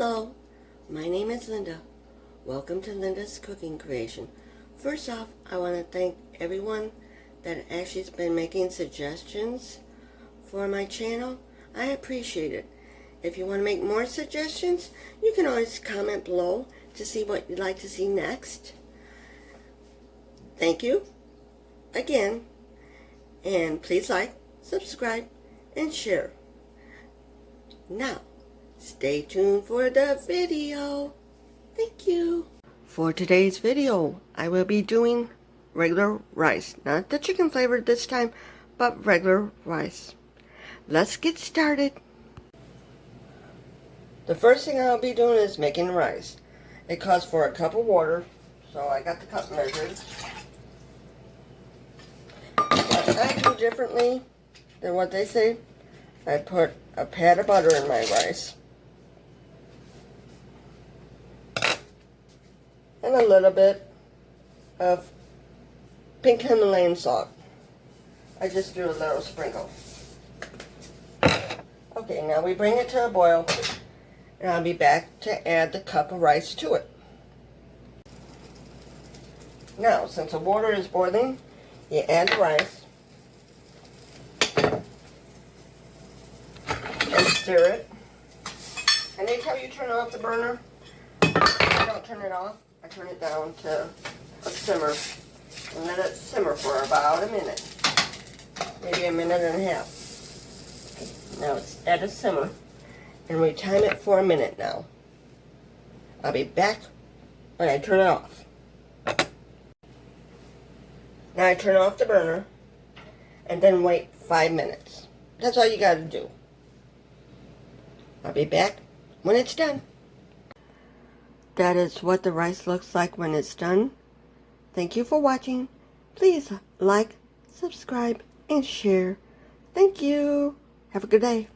Hello, my name is Linda. Welcome to Linda's Cooking Creation. First off, I want to thank everyone that actually has been making suggestions for my channel. I appreciate it. If you want to make more suggestions, you can always comment below to see what you'd like to see next. Thank you again, and please like, subscribe, and share. Now, stay tuned for the video. Thank you. For today's video, I will be doing regular rice. Not the chicken flavored this time, but regular rice. Let's get started. The first thing I'll be doing is making rice. It calls for a cup of water, so I got the cup measured. What I do differently than what they say, I put a pat of butter in my rice. And a little bit of pink Himalayan salt. I just do a little sprinkle. Okay, now we bring it to a boil, and I'll be back to add the cup of rice to it. Now, since the water is boiling, you add the rice and stir it. Anytime you turn off the burner, I don't turn it off. I turn it down to a simmer and let it simmer for about a minute, maybe a minute and a half. Now it's at a simmer, and we time it for a minute now. I'll be back when I turn it off. Now I turn off the burner, and then wait 5 minutes. That's all you got to do. I'll be back when it's done. That is what the rice looks like when it's done. Thank you for watching. Please like, subscribe, and share. Thank you. Have a good day.